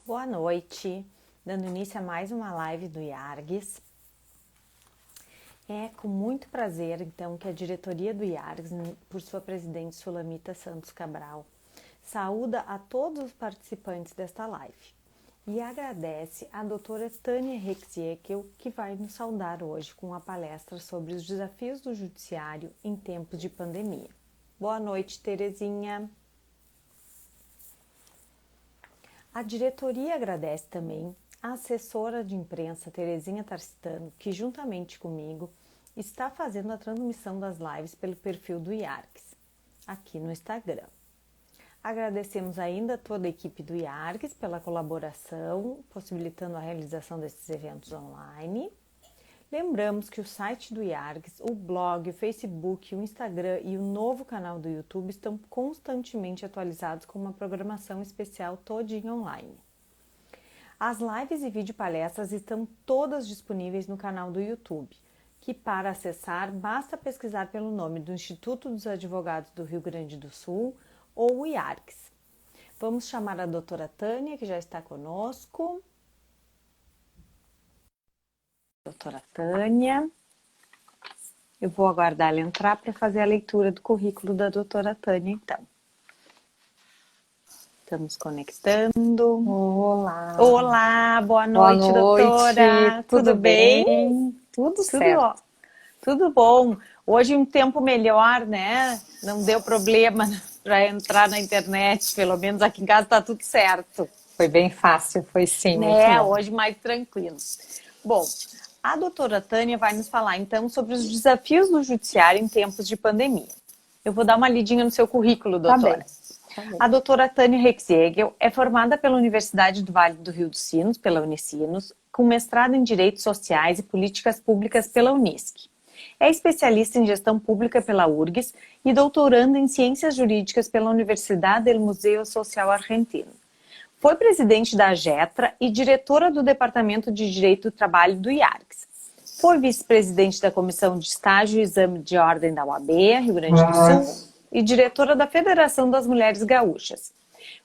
Boa noite, dando início a mais uma live do IARGS. É com muito prazer, então, que a diretoria do IARGS, por sua presidente Sulamita Santos Cabral, saúda a todos os participantes desta live e agradece a doutora Tânia Rexiekel, que vai nos saudar hoje com a palestra sobre os desafios do judiciário em tempos de pandemia. Boa noite, Terezinha. A diretoria agradece também a assessora de imprensa Terezinha Tarcitano, que juntamente comigo está fazendo a transmissão das lives pelo perfil do IARGS, aqui no Instagram. Agradecemos ainda a toda a equipe do IARGS pela colaboração, possibilitando a realização desses eventos online. Lembramos que o site do IARGS, o blog, o Facebook, o Instagram e o novo canal do YouTube estão constantemente atualizados com uma programação especial todinha online. As lives e videopalestras estão todas disponíveis no canal do YouTube, que para acessar basta pesquisar pelo nome do Instituto dos Advogados do Rio Grande do Sul ou o IARGS. Vamos chamar a doutora Tânia, que já está conosco. Doutora Tânia. Eu vou aguardar ela entrar para fazer a leitura do currículo da doutora Tânia, então. Estamos conectando. Olá. Olá, boa noite, doutora. Tudo bem? Tudo certo. Tudo bom. Hoje um tempo melhor, né? Não deu problema para entrar na internet, pelo menos aqui em casa está tudo certo. Foi bem fácil, foi sim, muito bom. Hoje mais tranquilo. Bom, a doutora Tânia vai nos falar, então, sobre os desafios do judiciário em tempos de pandemia. Eu vou dar uma lidinha no seu currículo, doutora. Tá bem. A doutora Tânia Rexegel é formada pela Universidade do Vale do Rio dos Sinos, pela Unicinos, com mestrado em Direitos Sociais e Políticas Públicas pela Unisc. É especialista em Gestão Pública pela URGS e doutoranda em Ciências Jurídicas pela Universidade del Museo Social Argentino. Foi presidente da AGETRA e diretora do Departamento de Direito do Trabalho do IARGS. Foi vice-presidente da Comissão de Estágio e Exame de Ordem da UAB, Rio Grande do Sul, e diretora da Federação das Mulheres Gaúchas.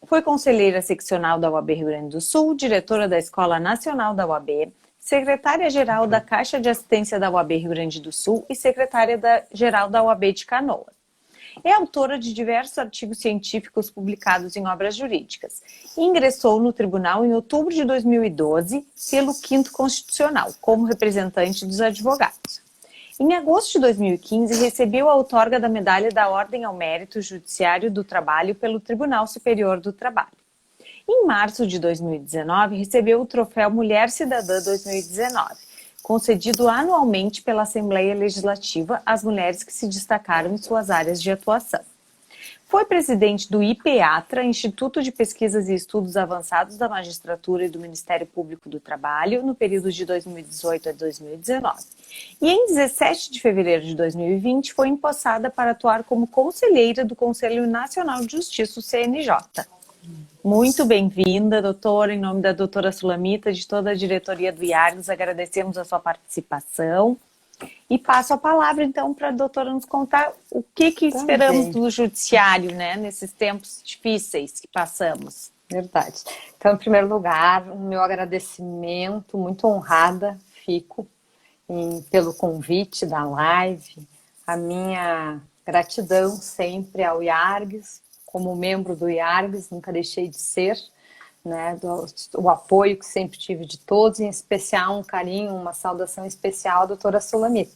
Foi conselheira seccional da UAB Rio Grande do Sul, diretora da Escola Nacional da UAB, secretária-geral da Caixa de Assistência da UAB Rio Grande do Sul e secretária-geral da UAB de Canoas. É autora de diversos artigos científicos publicados em obras jurídicas. Ingressou no tribunal em outubro de 2012 pelo 5º Constitucional, como representante dos advogados. Em agosto de 2015, recebeu a outorga da Medalha da Ordem ao Mérito Judiciário do Trabalho pelo Tribunal Superior do Trabalho. Em março de 2019, recebeu o troféu Mulher Cidadã 2019, concedido anualmente pela Assembleia Legislativa às mulheres que se destacaram em suas áreas de atuação. Foi presidente do IPEATRA, Instituto de Pesquisas e Estudos Avançados da Magistratura e do Ministério Público do Trabalho, no período de 2018 a 2019. E em 17 de fevereiro de 2020 foi empossada para atuar como conselheira do Conselho Nacional de Justiça, o CNJ. Muito bem-vinda, doutora, em nome da doutora Sulamita, de toda a diretoria do IARGS, agradecemos a sua participação. E passo a palavra, então, para a doutora nos contar o que esperamos do judiciário, né, nesses tempos difíceis que passamos. Verdade. Então, em primeiro lugar, o meu agradecimento, muito honrada fico pelo convite da live, a minha gratidão sempre ao IARGS, como membro do IARGS, nunca deixei de ser, né, o apoio que sempre tive de todos, em especial um carinho, uma saudação especial à doutora Sulamita,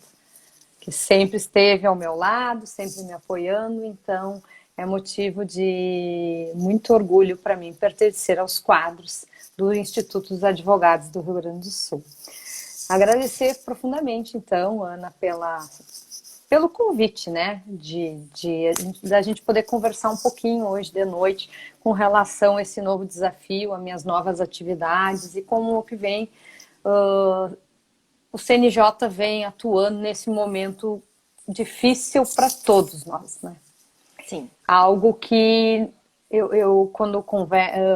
que sempre esteve ao meu lado, sempre me apoiando, então é motivo de muito orgulho para mim pertencer aos quadros do Instituto dos Advogados do Rio Grande do Sul. Agradecer profundamente, então, Ana, pelo convite, né, da gente poder conversar um pouquinho hoje de noite com relação a esse novo desafio, as minhas novas atividades e como que vem, o CNJ vem atuando nesse momento difícil para todos nós, né? Sim. Algo que eu quando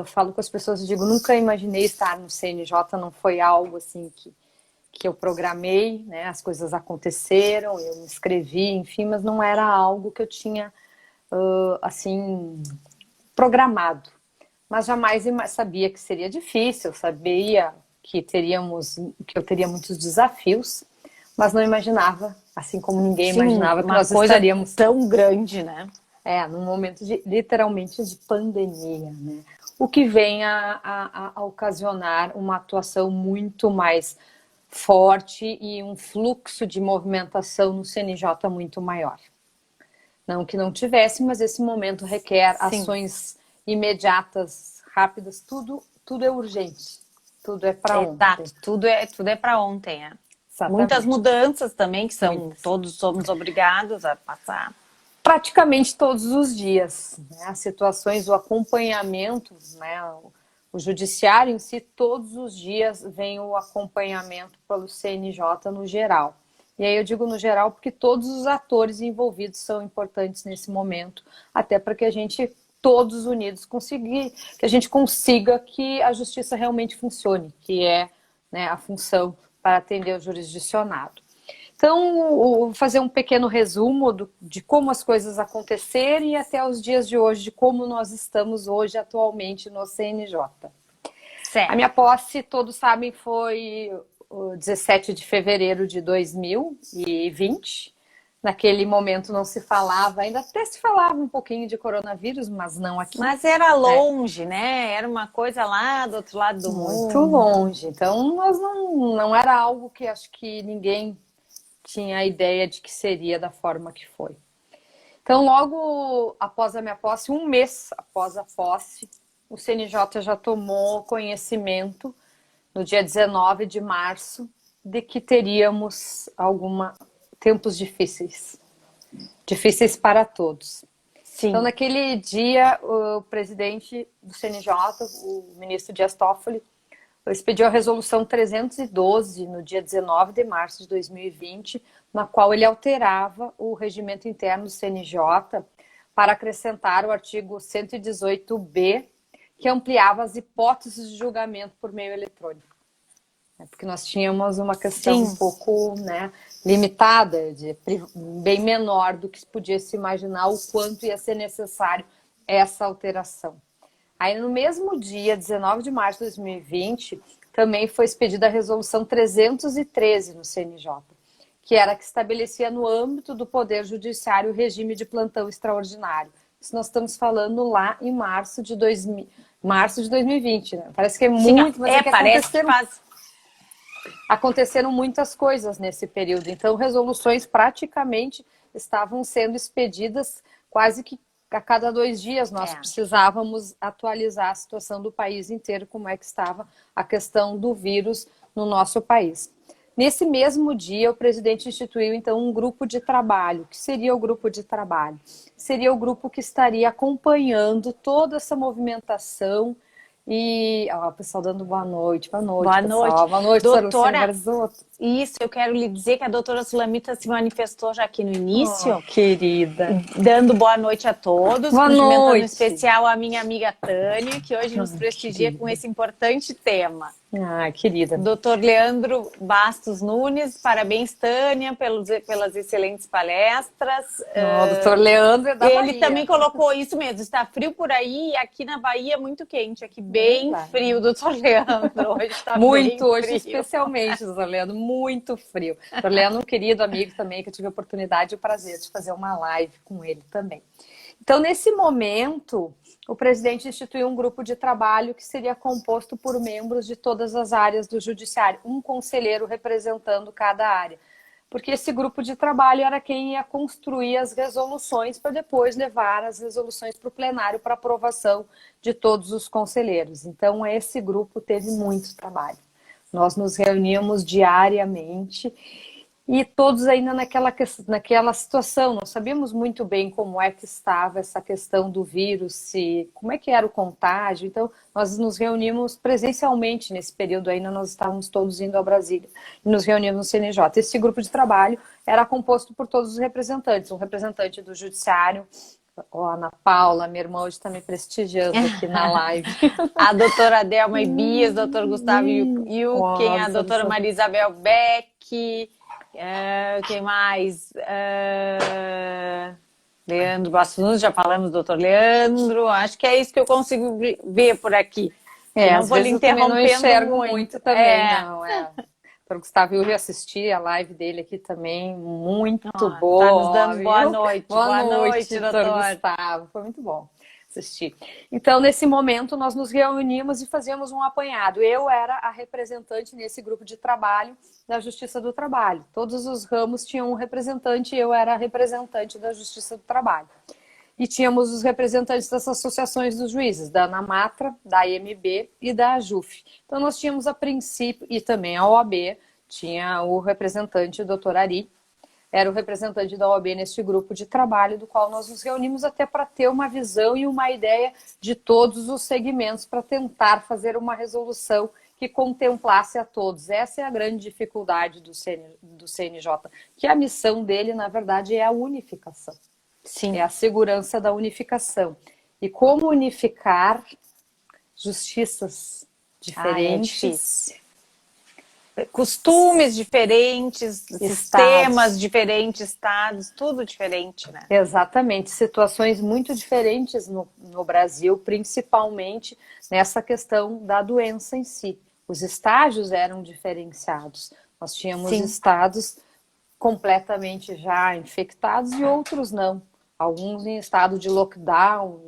falo com as pessoas, eu digo, nunca imaginei estar no CNJ, não foi algo assim que eu programei, né? As coisas aconteceram, eu me inscrevi, enfim, mas não era algo que eu tinha, assim, programado. mas jamais sabia que seria difícil, sabia que eu teria muitos desafios, mas não imaginava, assim como ninguém Sim, imaginava que uma nós coisa estaríamos tão grande, né? num momento literalmente de pandemia, né? O que vem a ocasionar uma atuação muito mais forte e um fluxo de movimentação no CNJ muito maior. Não que não tivesse, mas esse momento requer Sim, ações imediatas, rápidas, tudo é urgente, tudo é para ontem. exato. Tudo é para ontem, é. Muitas Exatamente, mudanças também, que muitas. todos somos obrigados a passar. Praticamente todos os dias, né? As situações, o acompanhamento, né? O judiciário em si, todos os dias vem o acompanhamento pelo CNJ no geral. E aí eu digo no geral porque todos os atores envolvidos são importantes nesse momento, até para que a gente, todos unidos, que a gente consiga que a justiça realmente funcione, que é, né, a função para atender o jurisdicionado. Então, vou fazer um pequeno resumo de como as coisas aconteceram e até os dias de hoje, de como nós estamos hoje atualmente no CNJ. A Certo. minha posse, todos sabem, foi o 17 de fevereiro de 2020. Naquele momento não se falava, ainda até se falava um pouquinho de coronavírus, mas não aqui. Mas era Né? longe, né? Era uma coisa lá do outro lado do Muito mundo. longe. Então, nós não era algo que acho que ninguém tinha a ideia de que seria da forma que foi. Então, logo após a minha posse, um mês após a posse, o CNJ já tomou conhecimento, no dia 19 de março, de que teríamos tempos difíceis, difíceis para todos. Então, Sim. naquele dia, o presidente do CNJ, o ministro Dias Toffoli, expediu a resolução 312 no dia 19 de março de 2020, na qual ele alterava o regimento interno do CNJ para acrescentar o artigo 118b, que ampliava as hipóteses de julgamento por meio eletrônico. Porque nós tínhamos uma questão Sim. um pouco, né, limitada, bem menor do que podia se imaginar o quanto ia ser necessário essa alteração. Aí, no mesmo dia, 19 de março de 2020, também foi expedida a resolução 313 no CNJ, que era a que estabelecia no âmbito do Poder Judiciário o regime de plantão extraordinário. Isso nós estamos falando lá em março de 2020, né? Parece que é Sim, muito, mas é que parece que faz. aconteceram muitas coisas nesse período. Então, resoluções praticamente estavam sendo expedidas quase que a cada 2 dias. Nós precisávamos atualizar a situação do país inteiro, como é que estava a questão do vírus no nosso país. Nesse mesmo dia, o presidente instituiu, então, um grupo de trabalho. O que seria o grupo de trabalho? Seria o grupo que estaria acompanhando toda essa movimentação. E o pessoal dando boa noite, Boa pessoal. noite. Boa noite, Doutora, Barzotto. isso, eu quero lhe dizer que a doutora Sulamita se manifestou já aqui no início, Querida. dando boa noite a todos, Boa cumprimentando em noite. especial a minha amiga Tânia, que hoje nos prestigia querida. com esse importante tema. Querida. Doutor Leandro Bastos Nunes, parabéns, Tânia, pelas excelentes palestras. Doutor Leandro é da Ele Bahia. também colocou isso mesmo, está frio por aí, e aqui na Bahia é muito quente, aqui bem frio, doutor Leandro, hoje está muito, bem hoje frio. especialmente, doutor Leandro, muito frio. Doutor Leandro, um querido amigo também, que eu tive a oportunidade e o prazer de fazer uma live com ele também. Então, nesse momento, o presidente instituiu um grupo de trabalho que seria composto por membros de todas as áreas do judiciário, um conselheiro representando cada área. Porque esse grupo de trabalho era quem ia construir as resoluções para depois levar as resoluções para o plenário para aprovação de todos os conselheiros. Então, esse grupo teve muito trabalho. Nós nos reuníamos diariamente e todos ainda naquela situação. Não sabíamos muito bem como é que estava essa questão do vírus, como é que era o contágio. Então, nós nos reunimos presencialmente nesse período ainda, nós estávamos todos indo a Brasília e nos reunimos no CNJ. Esse grupo de trabalho era composto por todos os representantes, um representante do Judiciário, a Ana Paula, minha irmã hoje está me prestigiando aqui na live. A doutora Delma Ibias, doutor Gustavo Yuken, a doutora Maria Isabel Beck, quem mais? Leandro Bastos, já falamos, doutor Leandro. Acho que é isso que eu consigo ver por aqui. Não às vou lhe interrompendo, não enxergo muito também, não. Doutor Gustavo, eu assisti a live dele aqui também, muito boa. Tá nos dando boa noite. Boa noite, doutor Gustavo. Foi muito bom assistir. Então, nesse momento, nós nos reunimos e fazíamos um apanhado. Eu era a representante nesse grupo de trabalho da Justiça do Trabalho. Todos os ramos tinham um representante e eu era a representante da Justiça do Trabalho. E tínhamos os representantes das associações dos juízes, da ANAMATRA, da IMB e da AJUF. Então, nós tínhamos a princípio, e também a OAB, tinha o representante, o doutor Ari, era o representante da OAB neste grupo de trabalho, do qual nós nos reunimos até para ter uma visão e uma ideia de todos os segmentos, para tentar fazer uma resolução que contemplasse a todos. Essa é a grande dificuldade do CNJ, que a missão dele, na verdade, é a unificação. Sim. É a segurança da unificação. E como unificar justiças diferentes, costumes diferentes, sistemas diferentes, estados, tudo diferente, né? Exatamente, situações muito diferentes no Brasil, principalmente nessa questão da doença em si. Os estágios eram diferenciados. Nós tínhamos estados completamente já infectados e outros não. Alguns em estado de lockdown.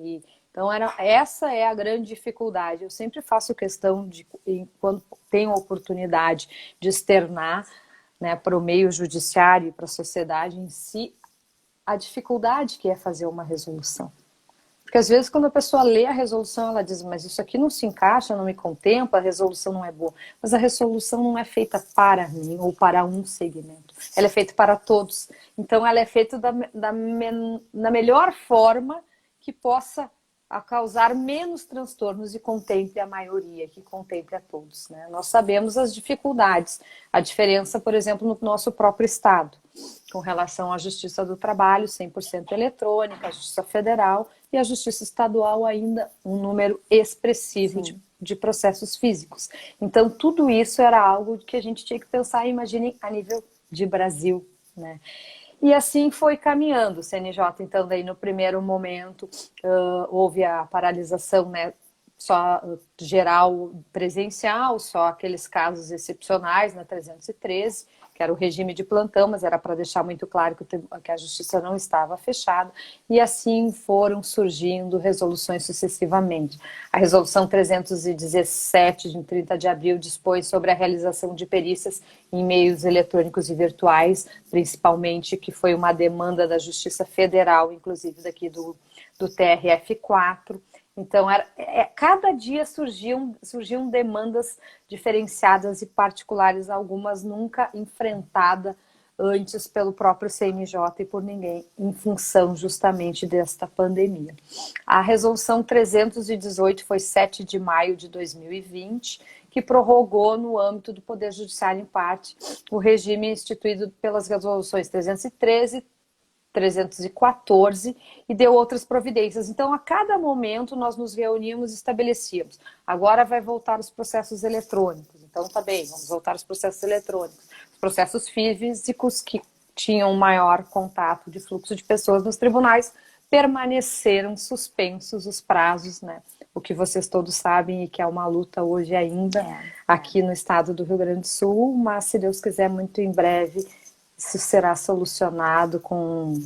Então, essa é a grande dificuldade. Eu sempre faço questão de, quando tenho a oportunidade de externar, né, para o meio judiciário e para a sociedade em si, a dificuldade que é fazer uma resolução. Porque às vezes quando a pessoa lê a resolução, ela diz, mas isso aqui não se encaixa, não me contempla, a resolução não é boa. Mas a resolução não é feita para mim ou para um segmento. Ela é feita para todos. Então ela é feita da melhor forma que possa causar menos transtornos e contemple a maioria, que contemple a todos, né? Nós sabemos as dificuldades, a diferença, por exemplo, no nosso próprio estado, com relação à Justiça do Trabalho, 100% eletrônica, a Justiça Federal e a Justiça Estadual ainda um número expressivo de processos físicos. Então, tudo isso era algo que a gente tinha que pensar, imaginem, a nível de Brasil, né? E assim foi caminhando o CNJ. Então, daí no primeiro momento houve a paralisação, né, só geral presencial, só aqueles casos excepcionais na 313, que era o regime de plantão, mas era para deixar muito claro que a justiça não estava fechada, e assim foram surgindo resoluções sucessivamente. A resolução 317, de 30 de abril, dispôs sobre a realização de perícias em meios eletrônicos e virtuais, principalmente, que foi uma demanda da Justiça Federal, inclusive daqui do TRF4. Então, cada dia surgiam demandas diferenciadas e particulares, algumas nunca enfrentadas antes pelo próprio CNJ e por ninguém, em função justamente desta pandemia. A resolução 318 foi 7 de maio de 2020, que prorrogou no âmbito do Poder Judiciário, em parte, o regime instituído pelas resoluções 313, 314 e deu outras providências. Então, a cada momento, nós nos reuníamos e estabelecíamos. Agora vai voltar os processos eletrônicos. Então, tá bem, vamos voltar os processos eletrônicos. Os processos físicos, que tinham maior contato de fluxo de pessoas nos tribunais, permaneceram suspensos os prazos, né? O que vocês todos sabem e que é uma luta hoje ainda aqui no estado do Rio Grande do Sul, mas, se Deus quiser, muito em breve isso será solucionado com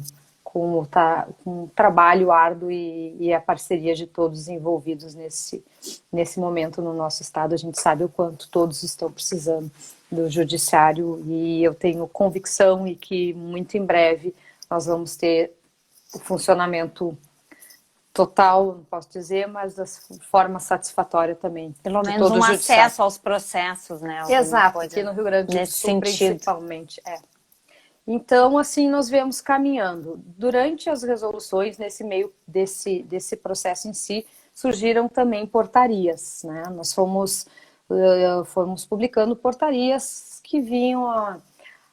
um trabalho árduo e a parceria de todos envolvidos nesse momento no nosso estado. A gente sabe o quanto todos estão precisando do judiciário e eu tenho convicção e que muito em breve nós vamos ter o funcionamento total, não posso dizer, mas da forma satisfatória também. Pelo menos um acesso aos processos, né? Exato, aqui no Rio Grande do Sul, principalmente. Então, assim, nós viemos caminhando. Durante as resoluções, nesse meio desse processo em si, surgiram também portarias, né? Nós fomos publicando portarias que vinham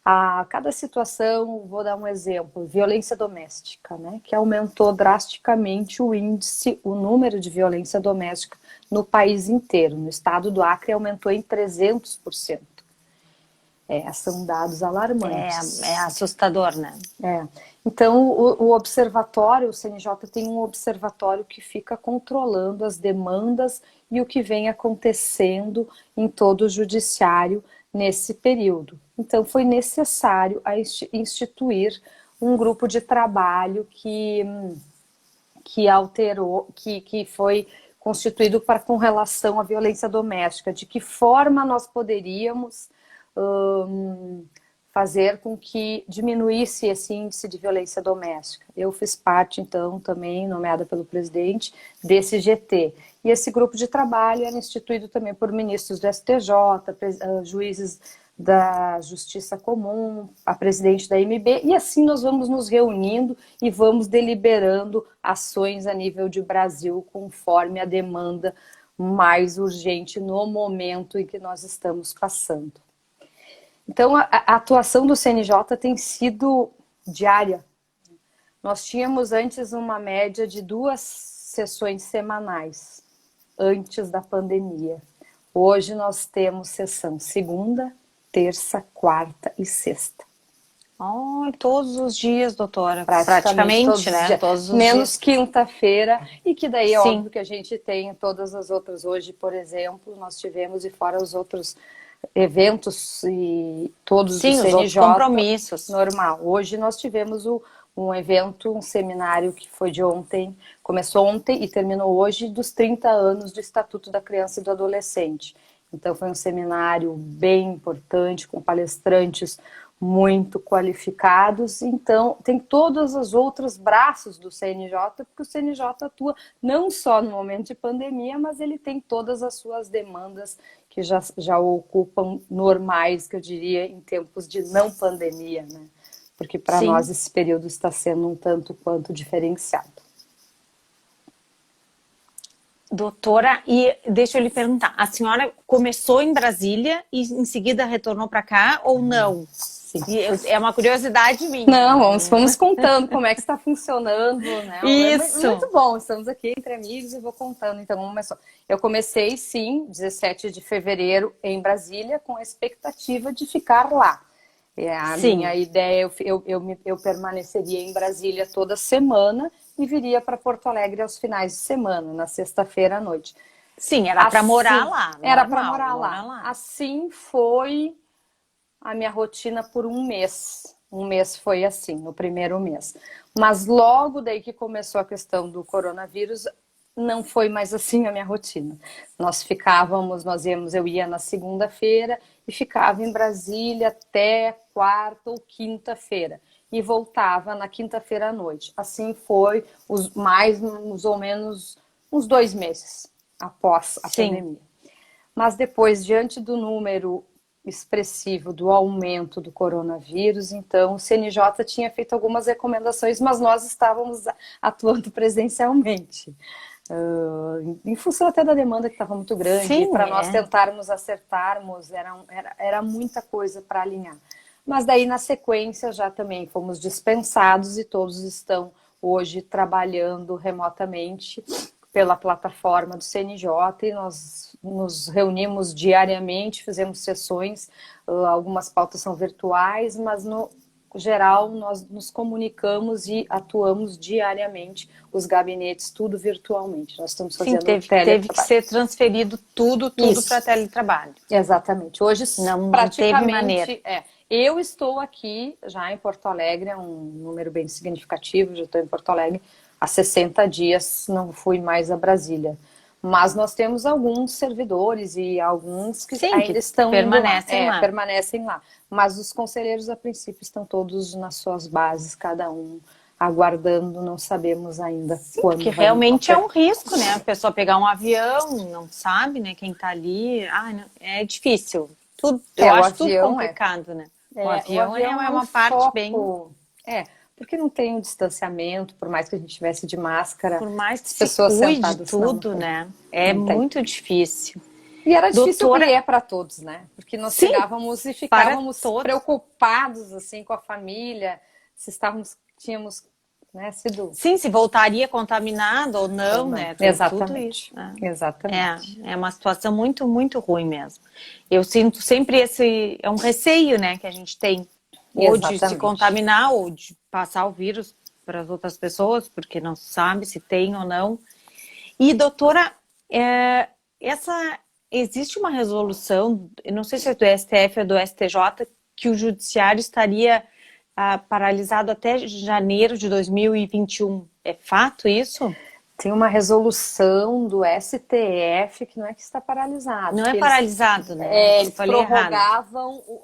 a cada situação. Vou dar um exemplo: violência doméstica, né? Que aumentou drasticamente o número de violência doméstica no país inteiro. No estado do Acre, aumentou em 300%. São dados alarmantes. É assustador, né? Então, o observatório, o CNJ tem um observatório que fica controlando as demandas e o que vem acontecendo em todo o judiciário nesse período. Então, foi necessário instituir um grupo de trabalho que foi constituído com relação à violência doméstica. De que forma nós poderíamos fazer com que diminuísse esse índice de violência doméstica. Eu fiz parte, então, também, nomeada pelo presidente, desse GT. E esse grupo de trabalho era instituído também por ministros do STJ, juízes da Justiça Comum, a presidente da MB, e assim nós vamos nos reunindo e vamos deliberando ações a nível de Brasil, conforme a demanda mais urgente no momento em que nós estamos passando. Então, a atuação do CNJ tem sido diária. Nós tínhamos antes uma média de 2 sessões semanais, antes da pandemia. Hoje nós temos sessão segunda, terça, quarta e sexta. Todos os dias, doutora. Praticamente, todos né? Todos os menos dias. Quinta-feira, e que daí é Sim. óbvio que a gente tem todas as outras. Hoje, por exemplo, nós tivemos, e fora os outros eventos e todos Sim, do CNJ, os outros compromissos. Normal. Hoje nós tivemos um evento, um seminário que foi de ontem, começou ontem e terminou hoje, dos 30 anos do Estatuto da Criança e do Adolescente. Então foi um seminário bem importante, com palestrantes muito qualificados. Então tem todos os outros braços do CNJ, porque o CNJ atua não só no momento de pandemia, mas ele tem todas as suas demandas que já ocupam normais, que eu diria, em tempos de não pandemia, né? Porque para nós esse período está sendo um tanto quanto diferenciado. Doutora, e deixa eu lhe perguntar, a senhora começou em Brasília e em seguida retornou para cá ou não? Sim. É uma curiosidade minha. Não, vamos contando como é que está funcionando, né? Isso. É muito bom, estamos aqui entre amigos e vou contando. Então, eu comecei, sim, 17 de fevereiro em Brasília, com a expectativa de ficar lá. A minha ideia, eu permaneceria em Brasília toda semana e viria para Porto Alegre aos finais de semana, na sexta-feira à noite. Sim, era para morar lá. Era para morar lá. Assim foi a minha rotina por um mês. Um mês foi assim, no primeiro mês. Mas logo daí que começou a questão do coronavírus, não foi mais assim a minha rotina. Eu ia na segunda-feira e ficava em Brasília até quarta ou quinta-feira. E voltava na quinta-feira à noite. Assim foi mais ou menos uns 2 meses após a pandemia. Mas depois, diante do número expressivo do aumento do coronavírus, então o CNJ tinha feito algumas recomendações, mas nós estávamos atuando presencialmente. Em função até da demanda que estava muito grande, para nós tentarmos acertarmos, era muita coisa para alinhar. Mas daí, na sequência, já também fomos dispensados e todos estão hoje trabalhando remotamente pela plataforma do CNJ e nós nos reunimos diariamente, fizemos sessões, algumas pautas são virtuais, mas no geral nós nos comunicamos e atuamos diariamente, os gabinetes, tudo virtualmente. Nós estamos fazendo teve que ser transferido tudo para teletrabalho. Exatamente. Hoje não praticamente teve maneira. Eu estou aqui já em Porto Alegre, é um número bem significativo, já estou em Porto Alegre há 60 dias, não fui mais a Brasília. Mas nós temos alguns servidores e alguns que ainda estão permanecem lá. Mas os conselheiros, a princípio, estão todos nas suas bases, cada um aguardando, não sabemos ainda quando. Porque realmente é um risco, né? A pessoa pegar um avião, não sabe, né? Quem tá ali, é difícil. Eu acho tudo complicado, né? O avião é uma parte bem... Porque não tem um distanciamento, por mais que a gente tivesse de máscara. Por mais que as pessoas se cuide sentadas, tudo, né? É muito difícil. E era difícil para todos, né? Porque nós chegávamos e ficávamos preocupados assim com a família, se tínhamos né? Sim, se voltaria contaminado ou não, né? Exatamente. Tudo isso, né? Exatamente. É uma situação muito, muito ruim mesmo. Eu sinto sempre é um receio, né, que a gente tem, ou de se contaminar, ou de passar o vírus para as outras pessoas, porque não se sabe se tem ou não. E, doutora, existe uma resolução, eu não sei se é do STF ou do STJ, que o judiciário estaria paralisado até janeiro de 2021. É fato isso? Tem uma resolução do STF que não é que está paralisado. Não é paralisado, né?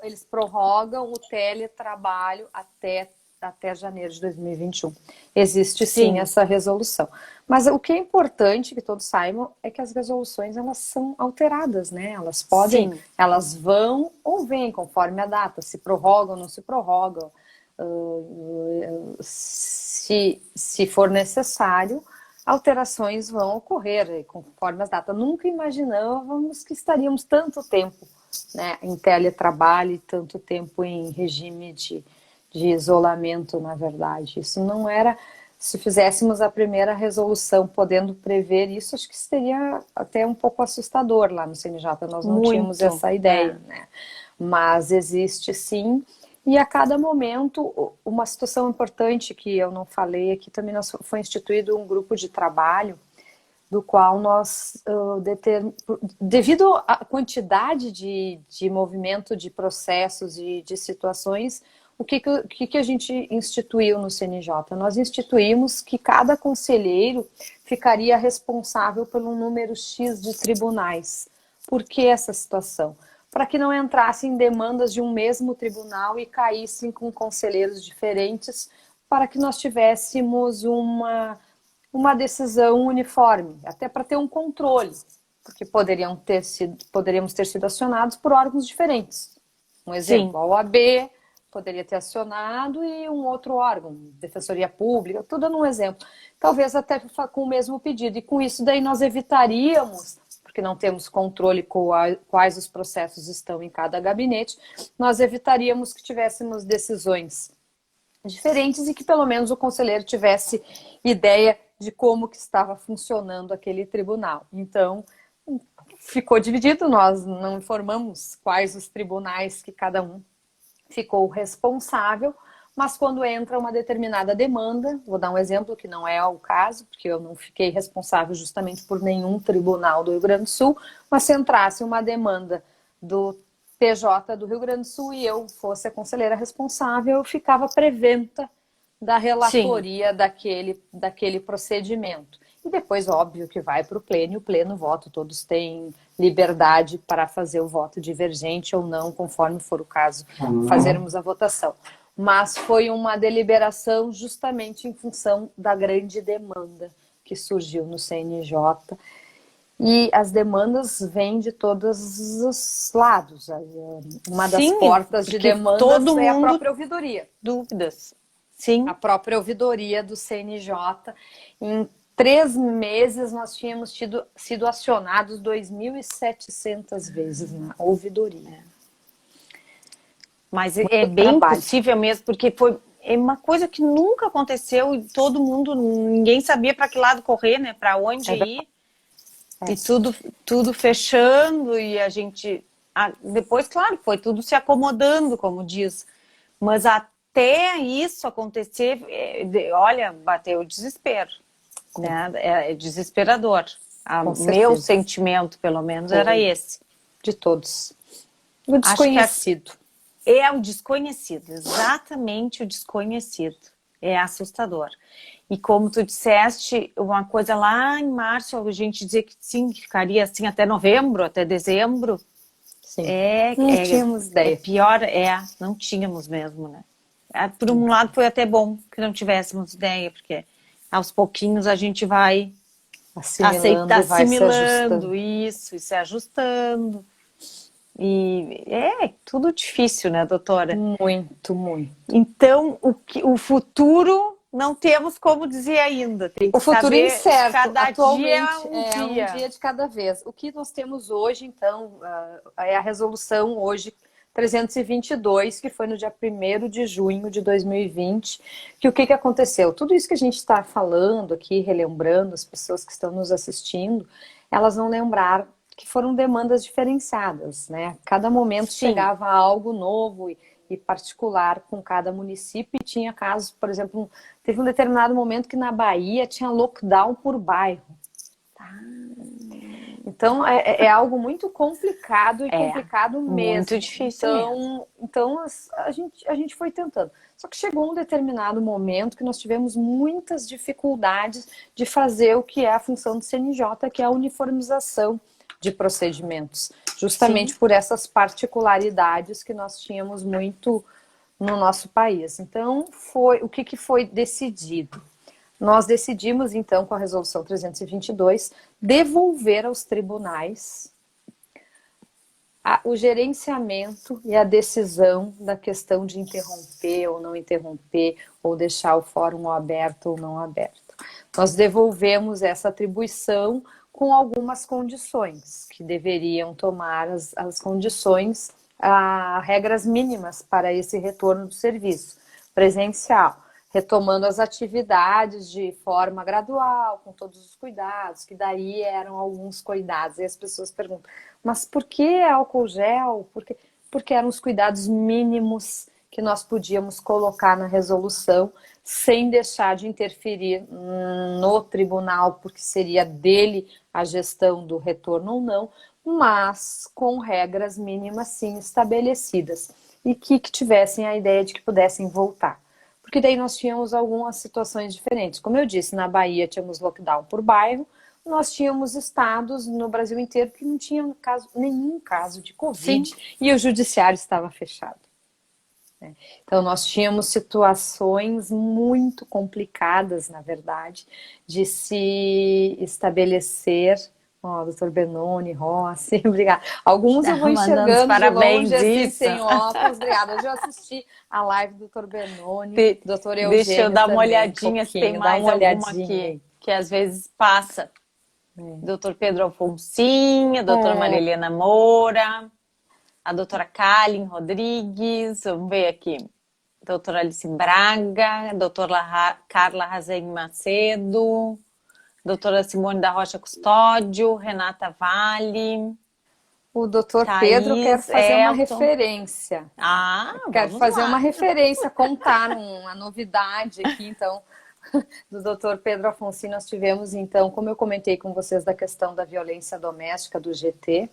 Eles prorrogam o teletrabalho até janeiro de 2021. Existe sim essa resolução. Mas o que é importante que todos saibam é que as resoluções elas são alteradas, né? Elas podem, elas vão ou vêm conforme a data, se prorrogam ou não se prorrogam. Se for necessário, alterações vão ocorrer conforme as datas. Nunca imaginávamos que estaríamos tanto tempo, né, em teletrabalho e tanto tempo em regime de isolamento, na verdade. Isso não era... Se fizéssemos a primeira resolução podendo prever isso, acho que seria até um pouco assustador lá no CNJ. Nós não tínhamos essa ideia, né? Mas existe sim. E a cada momento, uma situação importante que eu não falei aqui, também foi instituído um grupo de trabalho, do qual nós, devido à quantidade de movimento, de processos e de situações, o que a gente instituiu no CNJ? Nós instituímos que cada conselheiro ficaria responsável pelo número X de tribunais. Por que essa situação? Para que não entrassem demandas de um mesmo tribunal e caíssem com conselheiros diferentes, para que nós tivéssemos uma decisão uniforme, até para ter um controle, porque poderíamos ter sido acionados por órgãos diferentes. Um exemplo, a OAB poderia ter acionado e um outro órgão, Defensoria Pública, tudo dando um exemplo. Talvez até com o mesmo pedido. E com isso daí nós evitaríamos, porque não temos controle quais os processos estão em cada gabinete, nós evitaríamos que tivéssemos decisões diferentes e que pelo menos o conselheiro tivesse ideia de como que estava funcionando aquele tribunal. Então, ficou dividido, nós não informamos quais os tribunais que cada um ficou responsável, mas quando entra uma determinada demanda, vou dar um exemplo que não é o caso, porque eu não fiquei responsável justamente por nenhum tribunal do Rio Grande do Sul, mas se entrasse uma demanda do PJ do Rio Grande do Sul e eu fosse a conselheira responsável, eu ficava preventa da relatoria daquele procedimento. E depois, óbvio, que vai para o pleno, e o pleno vota, todos têm liberdade para fazer o voto divergente ou não, conforme for o caso, fazermos a votação. Mas foi uma deliberação justamente em função da grande demanda que surgiu no CNJ. E as demandas vêm de todos os lados. Uma das portas de demandas é a própria ouvidoria. Dúvidas. Sim. A própria ouvidoria do CNJ. Em 3 meses nós tínhamos sido acionados 2.700 vezes na ouvidoria. Mas é bem possível mesmo, porque é uma coisa que nunca aconteceu e todo mundo, ninguém sabia para que lado correr, né? Para onde ir. E tudo fechando e a gente... depois, claro, foi tudo se acomodando, como diz. Mas até isso acontecer, olha, bateu o desespero. Né? É desesperador. Meu sentimento, pelo menos, era esse. De todos. O desconhecido. É o desconhecido, exatamente o desconhecido. É assustador. E como tu disseste, uma coisa lá em março, a gente dizia que sim, que ficaria assim até novembro, até dezembro. Sim. Não tínhamos ideia. Pior, não tínhamos mesmo, né? Por um lado foi até bom que não tivéssemos ideia, porque aos pouquinhos a gente vai assimilando isso e se ajustando. E é tudo difícil, né, doutora? Muito, muito. Então, o futuro não temos como dizer ainda. Tem que o futuro é incerto. Cada dia um dia de cada vez. O que nós temos hoje, então, é a resolução hoje 322, que foi no dia 1º de junho de 2020, que o que aconteceu? Tudo isso que a gente está falando aqui, relembrando as pessoas que estão nos assistindo, elas vão lembrar que foram demandas diferenciadas, né? Cada momento Sim. chegava algo novo e particular com cada município, e tinha casos, por exemplo, teve um determinado momento que na Bahia tinha lockdown por bairro. Então, é algo muito complicado e complicado mesmo. Muito difícil mesmo. Então a gente foi tentando. Só que chegou um determinado momento que nós tivemos muitas dificuldades de fazer o que é a função do CNJ, que é a uniformização de procedimentos. Justamente por essas particularidades que nós tínhamos muito no nosso país. Então, o que foi decidido? Nós decidimos, então, com a resolução 322, devolver aos tribunais o gerenciamento e a decisão da questão de interromper ou não interromper, ou deixar o fórum aberto ou não aberto. Nós devolvemos essa atribuição com algumas condições, que deveriam tomar as condições, regras mínimas para esse retorno do serviço presencial, retomando as atividades de forma gradual, com todos os cuidados, que daí eram alguns cuidados. E as pessoas perguntam, mas por que álcool gel? Porque eram os cuidados mínimos que nós podíamos colocar na resolução, sem deixar de interferir no tribunal, porque seria dele a gestão do retorno ou não, mas com regras mínimas sim estabelecidas, e que tivessem a ideia de que pudessem voltar. Porque daí nós tínhamos algumas situações diferentes. Como eu disse, na Bahia tínhamos lockdown por bairro, nós tínhamos estados no Brasil inteiro que não tinham nenhum caso de Covid. Sim. E o judiciário estava fechado. Então nós tínhamos situações muito complicadas, na verdade, de se estabelecer... doutor Benoni, Rossi, obrigada. Alguns eu vou enxergando de longe, assim, sem óculos, obrigada. Hoje eu assisti a live do doutor Benoni, doutor Eugênio. Deixa eu dar uma também, olhadinha se tem mais alguma aqui, que às vezes passa. Doutor Pedro Alfonsinha, doutora Maria Helena Moura, a doutora Kalin Rodrigues, vamos ver aqui. Doutora Alice Braga, doutora Carla Razen Macedo, doutora Simone da Rocha Custódio, Renata Vale. O doutor Pedro quer fazer uma referência. Quero fazer uma referência, contar uma novidade aqui, então, do doutor Pedro Afonso. Nós tivemos, então, como eu comentei com vocês da questão da violência doméstica do GT,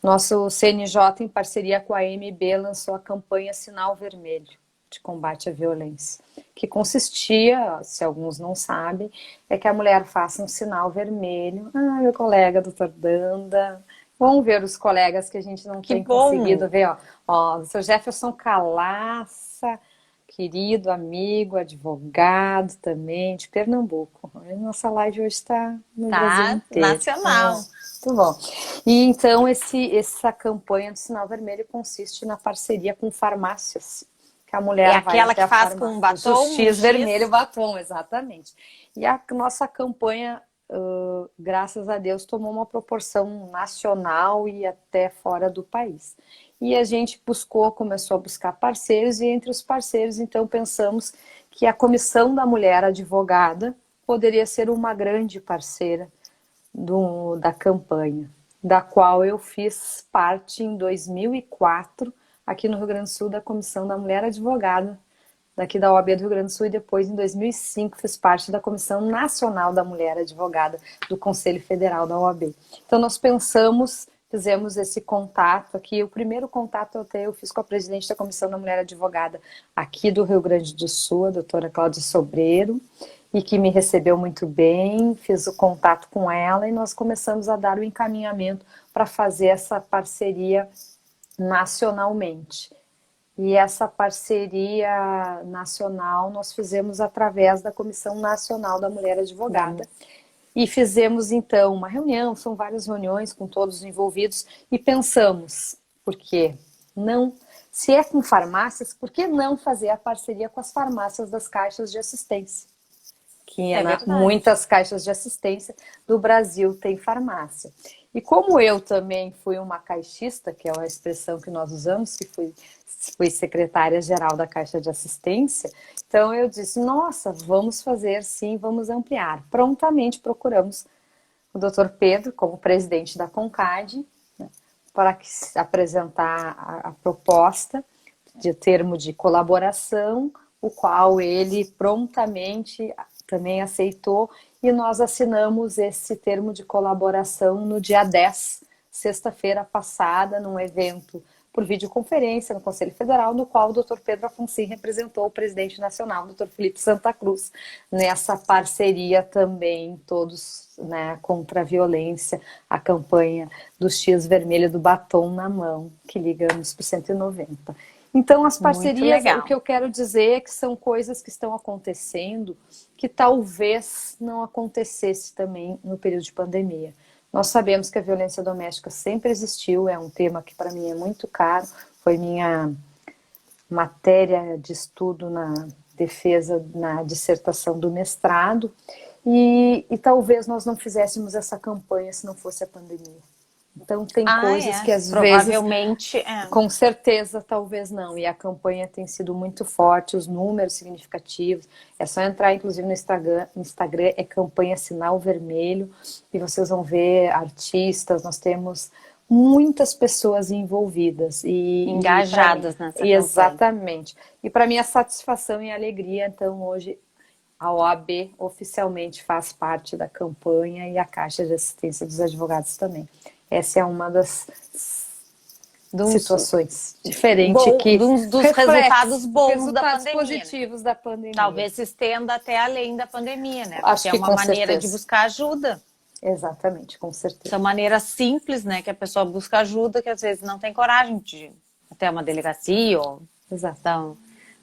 nosso CNJ, em parceria com a AMB, lançou a campanha Sinal Vermelho de combate à violência, que consistia, se alguns não sabem, é que a mulher faça um sinal vermelho. Meu colega, doutor Danda, vamos ver os colegas que a gente não tem conseguido ver, o Sr. Jefferson Calaça, querido amigo, advogado também, de Pernambuco. Nossa live hoje está no Brasil inteiro. Nacional. Muito bom. E então essa campanha do Sinal Vermelho consiste na parceria com farmácias, que a mulher vai aquela que faz com batom? X vermelho, batom, exatamente. E a nossa campanha, graças a Deus, tomou uma proporção nacional e até fora do país. E a gente começou a buscar parceiros, e entre os parceiros, então, pensamos que a Comissão da Mulher Advogada poderia ser uma grande parceira da campanha, da qual eu fiz parte em 2004, aqui no Rio Grande do Sul, da Comissão da Mulher Advogada, daqui da OAB do Rio Grande do Sul, e depois, em 2005, fiz parte da Comissão Nacional da Mulher Advogada do Conselho Federal da OAB. Então, nós fizemos esse contato aqui. O primeiro contato até eu fiz com a presidente da Comissão da Mulher Advogada aqui do Rio Grande do Sul, a doutora Cláudia Sobreiro, e que me recebeu muito bem, fiz o contato com ela e nós começamos a dar o encaminhamento para fazer essa parceria nacionalmente. E essa parceria nacional nós fizemos através da Comissão Nacional da Mulher Advogada. E fizemos, então, uma reunião, são várias reuniões com todos os envolvidos, e pensamos, por quê? Não, se é com farmácias, por que não fazer a parceria com as farmácias das caixas de assistência? Que muitas caixas de assistência do Brasil têm farmácia. E como eu também fui uma caixista, que é uma expressão que nós usamos, que fui secretária-geral da Caixa de Assistência, então eu disse, nossa, vamos fazer sim, vamos ampliar. Prontamente procuramos o Dr. Pedro como presidente da CONCAD, né, para apresentar a proposta de termo de colaboração, o qual ele prontamente também aceitou, e nós assinamos esse termo de colaboração no dia 10, sexta-feira passada, num evento por videoconferência no Conselho Federal, no qual o Dr. Pedro Afonso representou o presidente nacional, Dr. Felipe Santa Cruz, nessa parceria também, todos, né, contra a violência, a campanha do X vermelho do batom na mão, que ligamos para o 190. Então, as parcerias, o que eu quero dizer é que são coisas que estão acontecendo que talvez não acontecesse também no período de pandemia. Nós sabemos que a violência doméstica sempre existiu, é um tema que para mim é muito caro, foi minha matéria de estudo na defesa, na dissertação do mestrado, e talvez nós não fizéssemos essa campanha se não fosse a pandemia. Então tem coisas que às provavelmente, vezes, com certeza, talvez não. E a campanha tem sido muito forte, os números significativos. É só entrar, inclusive, no Instagram é campanha Sinal Vermelho, e vocês vão ver artistas, nós temos muitas pessoas envolvidas. Engajadas nessa campanha. Exatamente. E para mim a satisfação e a alegria, então hoje a OAB oficialmente faz parte da campanha e a Caixa de Assistência dos Advogados também. Essa é uma das situações diferentes dos resultados bons da pandemia, positivos da pandemia. Talvez se estenda até além da pandemia, né? Acho Porque que é uma maneira de buscar ajuda. Exatamente, com certeza. Essa maneira simples, né? Que a pessoa busca ajuda, que às vezes não tem coragem de ir até uma delegacia ou então,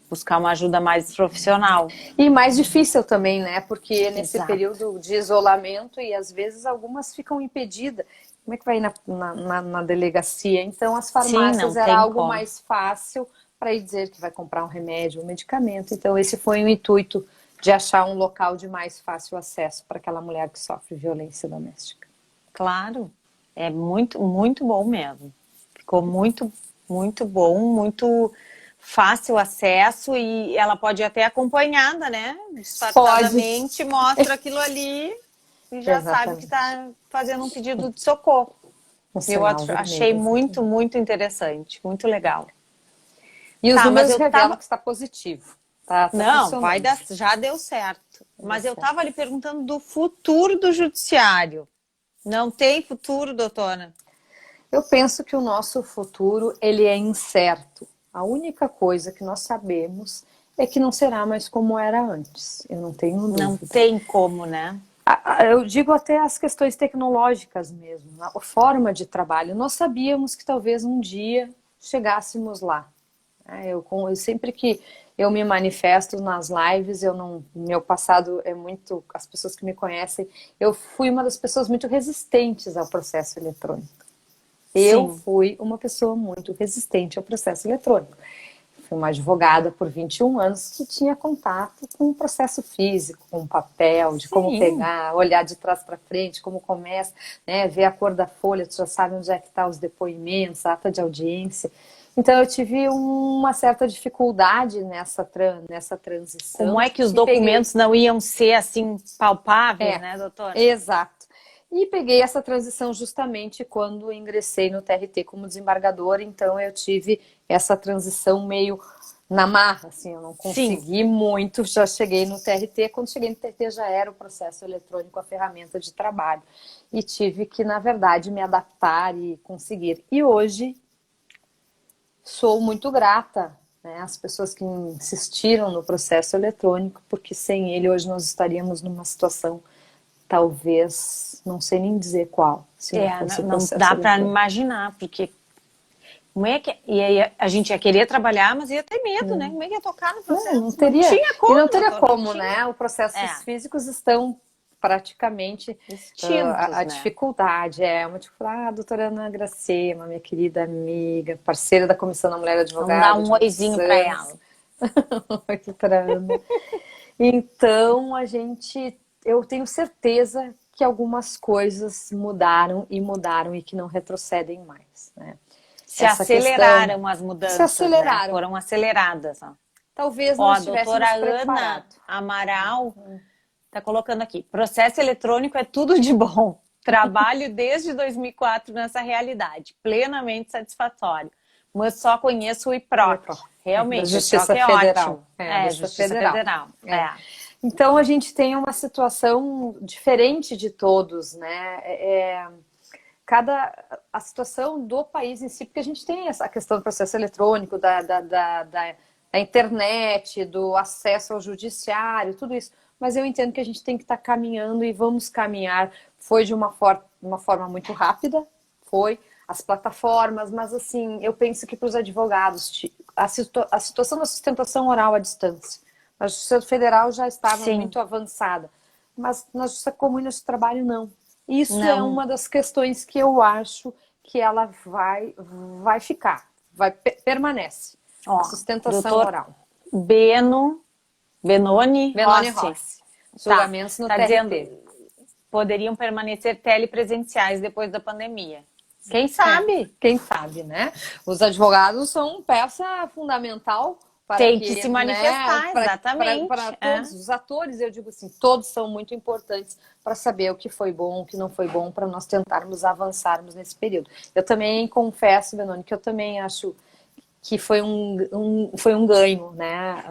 buscar uma ajuda mais profissional. E mais difícil também, né? Porque nesse período de isolamento e às vezes algumas ficam impedidas. Como é que vai ir na delegacia? Então, as farmácias era algo mais fácil para ir dizer que vai comprar um remédio, um medicamento. Então, esse foi o intuito de achar um local de mais fácil acesso para aquela mulher que sofre violência doméstica. Claro, é muito, muito bom mesmo. Ficou muito, muito bom, muito fácil acesso e ela pode ir até acompanhada, né? Disfarçadamente mostra aquilo ali e já sabe que está fazendo um pedido de socorro. Eu achei muito, muito interessante, muito legal. E os números revelam que está positivo. Não, já deu certo. Mas eu estava lhe perguntando do futuro do judiciário. Não tem futuro, doutora? Eu penso que o nosso futuro ele é incerto. A única coisa que nós sabemos é que não será mais como era antes. Eu não tenho dúvida. Não tem como, né? Eu digo até as questões tecnológicas mesmo, a forma de trabalho. Nós sabíamos que talvez um dia chegássemos lá. Eu sempre que eu me manifesto nas lives, meu passado é muito, as pessoas que me conhecem, eu fui uma das pessoas muito resistentes ao processo eletrônico. Eu fui uma pessoa muito resistente ao processo eletrônico. Fui uma advogada por 21 anos que tinha contato com o processo físico, com o papel, de como pegar, olhar de trás para frente, como começa, né, ver a cor da folha, tu já sabe onde é que estão os depoimentos, a ata de audiência. Então eu tive uma certa dificuldade nessa transição. Como é que os documentos não iam ser assim palpáveis, né, doutora? Exato. E peguei essa transição justamente quando ingressei no TRT como desembargadora, então eu tive essa transição meio na marra, assim, eu não consegui muito, já cheguei no TRT, quando cheguei no TRT já era o processo eletrônico, a ferramenta de trabalho, e tive que, na verdade, me adaptar e conseguir. E hoje sou muito grata, né, às pessoas que insistiram no processo eletrônico, porque sem ele hoje nós estaríamos numa situação talvez, não sei nem dizer qual. Se não dá para imaginar, porque como é que e aí a gente ia querer trabalhar, mas ia ter medo, né? Como é que ia tocar no processo? Não teria, não tinha como, não teria como, né? Os processos físicos estão praticamente a dificuldade. É uma dificuldade. Doutora Ana Gracema, minha querida amiga, parceira da Comissão da Mulher Advogada. Vamos dar um oizinho para ela. Oi, doutora Ana. Então, eu tenho certeza que algumas coisas mudaram e que não retrocedem mais, né? Se aceleraram as mudanças, se aceleraram. Né? Foram aceleradas. Ó. Talvez não estivéssemos a doutora preparados. Ana Amaral está colocando aqui, processo eletrônico é tudo de bom. Trabalho desde 2004 nessa realidade, plenamente satisfatório. Mas só conheço o IPROC. Realmente, Justiça o IPROC é Federal. ótimo. Justiça Federal. Então, a gente tem uma situação diferente de todos, né? A situação do país em si, porque a gente tem essa questão do processo eletrônico, da internet, do acesso ao judiciário, tudo isso. Mas eu entendo que a gente tem que estar caminhando e vamos caminhar. Foi de uma forma muito rápida, foi as plataformas, mas assim, eu penso que para os advogados, a situação da sustentação oral à distância, a Justiça Federal já estava muito avançada, mas na Justiça Comum e no Justiça do Trabalho não. Isso é uma das questões que eu acho que ela vai ficar, permanece. A sustentação oral. Benoni Rossi. Julgamentos no TRT. Dizendo, poderiam permanecer telepresenciais depois da pandemia. Quem sabe? Quem sabe, né? Os advogados são peça fundamental para tem que se manifestar, né? Exatamente. Para todos os atores, eu digo assim, todos são muito importantes para saber o que foi bom, o que não foi bom, para nós tentarmos avançarmos nesse período. Eu também confesso, Benoni, que eu também acho que foi um ganho, né?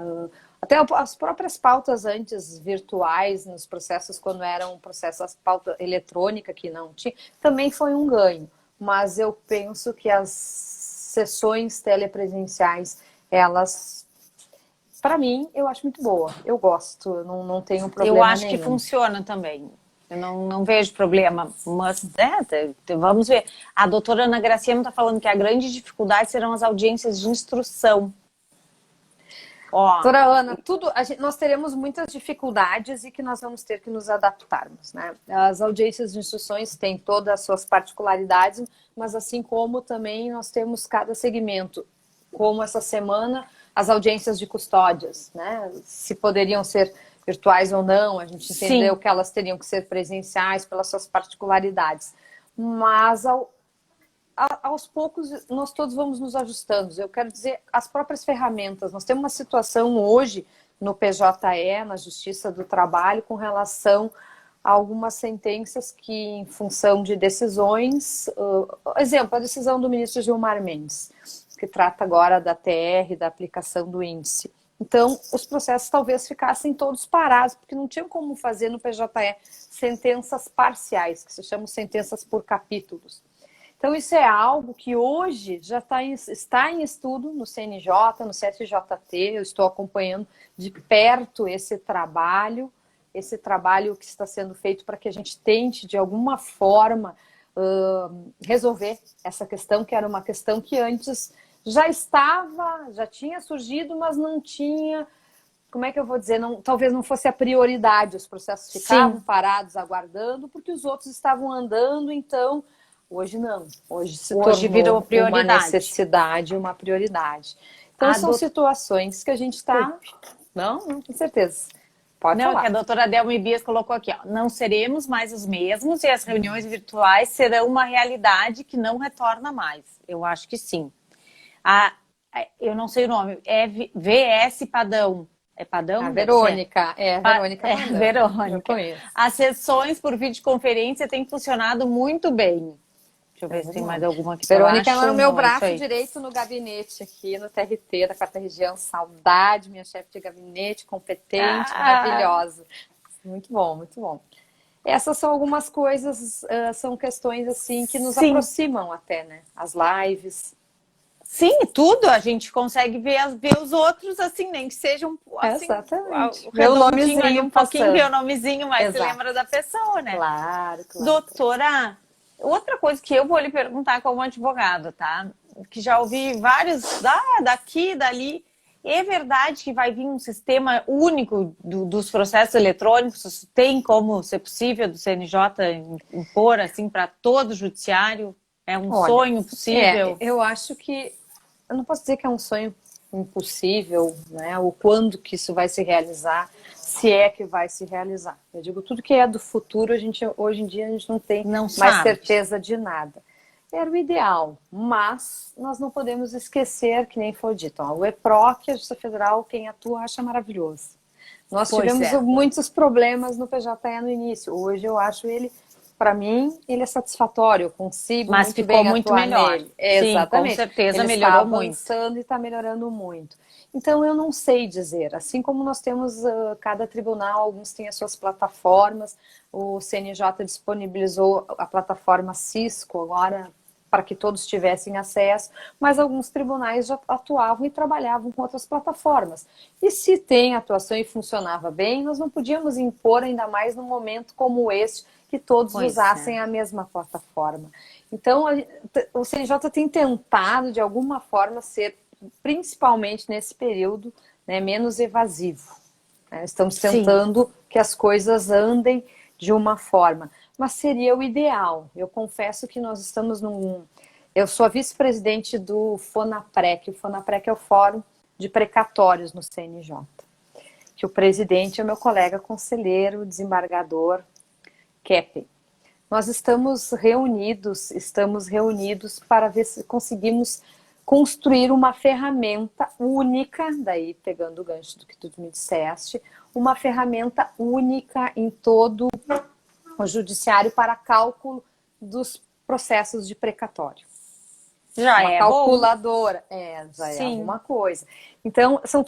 Até as próprias pautas antes virtuais, nos processos, quando eram processos pauta eletrônica, que não tinha, também foi um ganho. Mas eu penso que as sessões telepresenciais, elas, para mim, eu acho muito boa. Eu gosto, não tenho problema Eu acho nenhum. que funciona também. Eu não vejo problema, mas vamos ver. A doutora Ana Graciano está falando que a grande dificuldade serão as audiências de instrução. Doutora Ana, nós teremos muitas dificuldades e que nós vamos ter que nos adaptarmos, né? As audiências de instruções têm todas as suas particularidades, mas assim como também nós temos cada segmento, como essa semana, as audiências de custódias, né? Se poderiam ser virtuais ou não, a gente entendeu que elas teriam que ser presenciais pelas suas particularidades. Mas aos poucos nós todos vamos nos ajustando. Eu quero dizer, as próprias ferramentas. Nós temos uma situação hoje no PJE, na Justiça do Trabalho, com relação a algumas sentenças que, em função de decisões, exemplo, a decisão do ministro Gilmar Mendes, que trata agora da TR, da aplicação do índice. Então, os processos talvez ficassem todos parados, porque não tinham como fazer no PJE sentenças parciais, que se chamam sentenças por capítulos. Então, isso é algo que hoje já está em estudo no CNJ, no CSJT. Eu estou acompanhando de perto esse trabalho que está sendo feito para que a gente tente, de alguma forma, resolver essa questão, que era uma questão que antes já tinha surgido, mas não tinha, como é que eu vou dizer, talvez não fosse a prioridade. Os processos ficavam parados, aguardando, porque os outros estavam andando, então... Hoje não. Hoje virou prioridade. Uma necessidade, uma prioridade. Então, são situações que a gente está... Não, com certeza. Pode falar. Que a doutora Delma Ibias colocou aqui, ó. Não seremos mais os mesmos e as reuniões virtuais serão uma realidade que não retorna mais. Eu acho que sim. Eu não sei o nome. É VS Padão. É Padão? Verônica. Verônica Padão. Verônica. Eu conheço. As sessões por videoconferência têm funcionado muito bem. Deixa eu ver se tem mais alguma aqui. Verônica, ela é no meu braço direito no gabinete aqui, no TRT da 4ª Região. Saudade, minha chefe de gabinete, competente, maravilhosa. Muito bom, muito bom. Essas são algumas coisas, são questões assim que nos aproximam até, né? As lives. Sim, tudo. A gente consegue ver os outros, assim, nem que sejam assim, exatamente. Ver o nomezinho ali, um pouquinho, ver o nomezinho, mas se lembra da pessoa, né? Claro. Doutora, outra coisa que eu vou lhe perguntar como advogado, tá? Que já ouvi vários daqui e dali. É verdade que vai vir um sistema único dos processos eletrônicos? Tem como ser possível do CNJ impor assim para todo o judiciário? É um sonho possível? Eu acho que... Eu não posso dizer que é um sonho impossível, né? O quando que isso vai se realizar, se é que vai se realizar. Eu digo, tudo que é do futuro, hoje em dia a gente não tem Não mais sabe. certeza de nada. Era o ideal, mas nós não podemos esquecer, que nem foi dito, ó, o EPROC, a Justiça Federal, quem atua acha maravilhoso. Nós Pois tivemos é. muitos problemas no PJE no início. Hoje eu acho ele, para mim, ele é satisfatório. Eu consigo Mas muito ficou bem muito atuar melhor. nele. Sim, com Exatamente. certeza Ele está melhorou muito. avançando e está melhorando muito. Então eu não sei dizer. Assim como nós temos cada tribunal, alguns têm as suas plataformas. O CNJ disponibilizou a plataforma Cisco agora para que todos tivessem acesso, mas alguns tribunais já atuavam e trabalhavam com outras plataformas. E se tem atuação e funcionava bem, nós não podíamos impor, ainda mais num momento como este, que todos usassem a mesma plataforma. Então, o CNJ tem tentado, de alguma forma, ser, principalmente nesse período, né, menos evasivo. Estamos tentando que as coisas andem de uma forma. Mas seria o ideal. Eu confesso que nós estamos Eu sou a vice-presidente do FONAPREC. O FONAPREC é o Fórum de Precatórios no CNJ. Que o presidente é o meu colega conselheiro, desembargador, Keppen. Nós estamos reunidos para ver se conseguimos construir uma ferramenta única, daí pegando o gancho do que tu me disseste, uma ferramenta única em todo o judiciário para cálculo dos processos de precatório. Já uma é calculadora. Já é Sim. alguma coisa. Então, são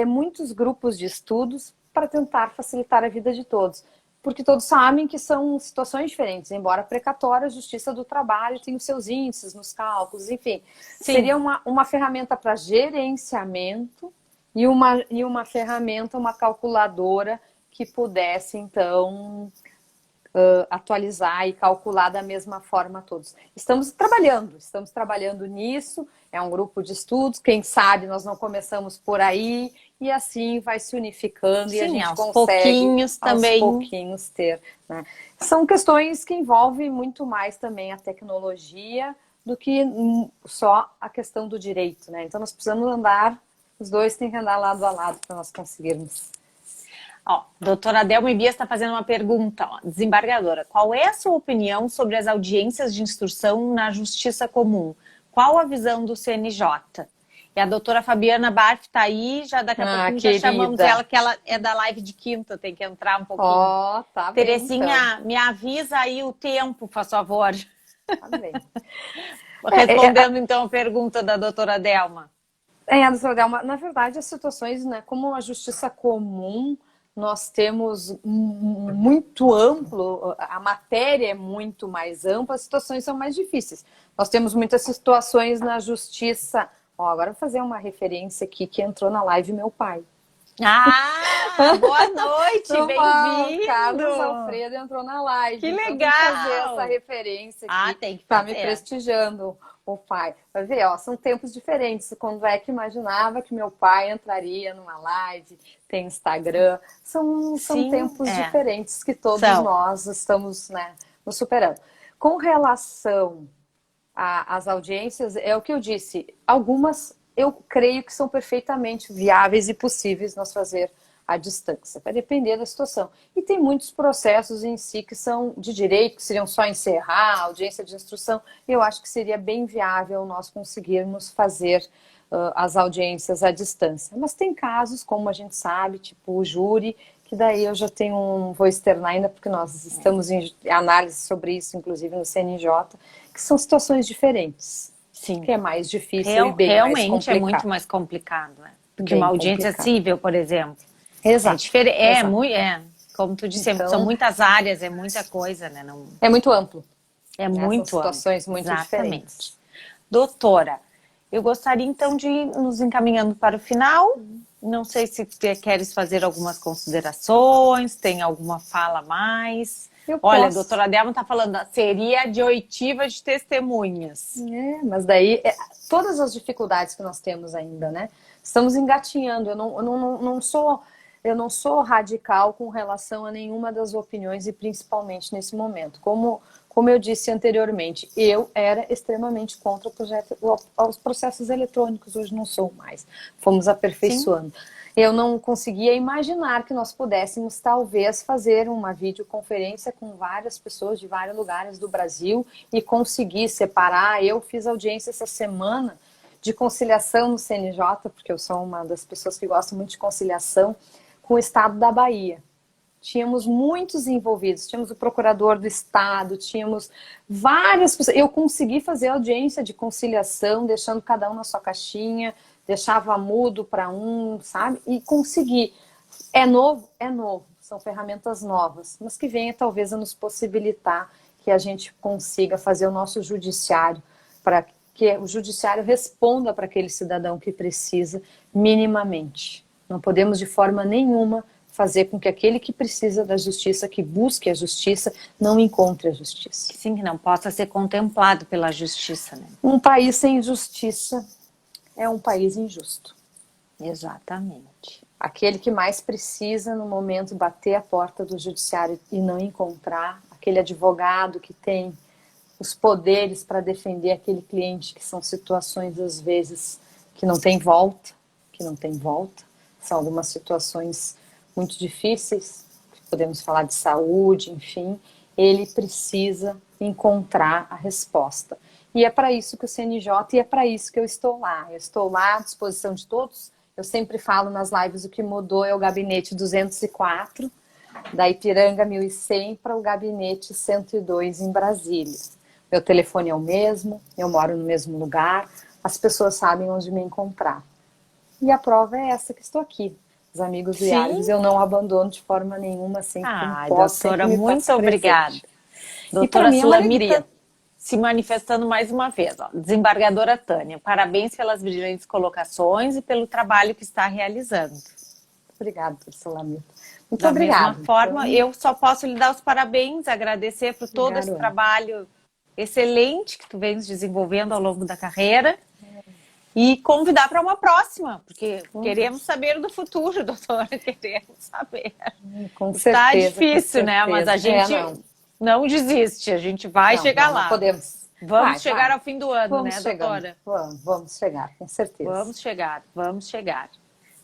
muitos grupos de estudos para tentar facilitar a vida de todos. Porque todos sabem que são situações diferentes, embora precatória, a Justiça do Trabalho tem os seus índices nos cálculos, enfim. Sim. Seria uma ferramenta para gerenciamento e uma ferramenta, uma calculadora que pudesse, então, atualizar e calcular da mesma forma todos. Estamos trabalhando nisso, é um grupo de estudos, quem sabe nós não começamos por aí, e assim vai se unificando. Sim, e a gente aos consegue também. aos pouquinhos ter. Né? São questões que envolvem muito mais também a tecnologia do que só a questão do direito. Né? Então nós precisamos os dois têm que andar lado a lado para nós conseguirmos. Ó, doutora Delma Ibias está fazendo uma pergunta, ó, desembargadora. Qual é a sua opinião sobre as audiências de instrução na Justiça Comum? Qual a visão do CNJ? E a doutora Fabiana Barf está aí, já daqui a pouquinho já chamamos ela, que ela é da live de quinta, tem que entrar um pouquinho. Tá Terezinha, bem, então. me avisa aí o tempo, por favor. Tá bem. Respondendo então a pergunta da doutora Delma. A doutora Delma, na verdade, as situações, né, como a Justiça Comum, nós temos muito amplo, a matéria é muito mais ampla, as situações são mais difíceis. Nós temos muitas situações na justiça. Agora vou fazer uma referência aqui que entrou na live meu pai. Boa noite, bem-vindo! Carlos Alfredo entrou na live. Que legal! Então, tem que fazer essa referência aqui, tem que tá me prestigiando. O pai. Vai ver, são tempos diferentes. Quando é que imaginava que meu pai entraria numa live, tem Instagram. São tempos diferentes que todos nós estamos, né, nos superando. Com relação às audiências, é o que eu disse. Algumas eu creio que são perfeitamente viáveis e possíveis nós fazer à distância. Vai depender da situação. E tem muitos processos em si que são de direito, que seriam só encerrar a audiência de instrução. Eu acho que seria bem viável nós conseguirmos fazer as audiências à distância. Mas tem casos, como a gente sabe, tipo o júri, que daí eu já vou externar ainda, porque nós estamos em análise sobre isso, inclusive no CNJ, que são situações diferentes. Sim. Que é mais difícil e bem realmente mais complicado. É muito mais complicado, né? Porque uma audiência civil, por exemplo. Exato. Como tu disse, então, são muitas áreas, é muita coisa, né? Não... É muito amplo. É muito são situações amplo. muito diferentes. Doutora, eu gostaria então de ir nos encaminhando para o final. Não sei se queres fazer algumas considerações, tem alguma fala a mais. Olha, a doutora Delma está falando, seria de oitiva de testemunhas. Mas daí, todas as dificuldades que nós temos ainda, né? Estamos engatinhando. Eu não sou radical com relação a nenhuma das opiniões e principalmente nesse momento. Como Como eu disse anteriormente, eu era extremamente contra os processos eletrônicos, hoje não sou mais. Fomos aperfeiçoando. Sim. Eu não conseguia imaginar que nós pudéssemos, talvez, fazer uma videoconferência com várias pessoas de vários lugares do Brasil e conseguir separar. Eu fiz audiência essa semana de conciliação no CNJ, porque eu sou uma das pessoas que gostam muito de conciliação, com o estado da Bahia. Tínhamos muitos envolvidos, tínhamos o procurador do estado, tínhamos várias pessoas. Eu consegui fazer audiência de conciliação, deixando cada um na sua caixinha, deixava mudo para um, sabe? E consegui. É novo? É novo. São ferramentas novas, mas que venha talvez a nos possibilitar que a gente consiga fazer o nosso judiciário, para que o judiciário responda para aquele cidadão que precisa minimamente. Não podemos de forma nenhuma fazer com que aquele que precisa da justiça, que busque a justiça, não encontre a justiça. Sim, que não possa ser contemplado pela justiça, né? Um país sem justiça é um país injusto. Exatamente. Aquele que mais precisa no momento bater a porta do judiciário e não encontrar, aquele advogado que tem os poderes para defender aquele cliente, que são situações às vezes que não tem volta, são algumas situações muito difíceis, podemos falar de saúde, enfim, ele precisa encontrar a resposta. E é para isso que o CNJ, e é para isso que eu estou lá. Eu estou lá à disposição de todos. Eu sempre falo nas lives, o que mudou é o gabinete 204, da Ipiranga 1100 para o gabinete 102 em Brasília. Meu telefone é o mesmo, eu moro no mesmo lugar, as pessoas sabem onde me encontrar. E a prova é essa que estou aqui. Os amigos diários eu não abandono de forma nenhuma, assim, doutora, muito obrigada. Doutora Sulamita se manifestando mais uma vez. Ó. Desembargadora Tânia, parabéns pelas brilhantes colocações e pelo trabalho que está realizando. Obrigada, Sulamita. Muito obrigada. Da mesma forma, eu só posso lhe dar os parabéns, agradecer por todo esse trabalho excelente que tu vens desenvolvendo ao longo da carreira. E convidar para uma próxima, porque queremos saber do futuro, doutora, queremos saber. Com certeza. Está difícil, né? Mas a gente não desiste, a gente vai chegar lá. Não podemos. Vamos chegar ao fim do ano, né, doutora? Vamos chegar, com certeza. Vamos chegar.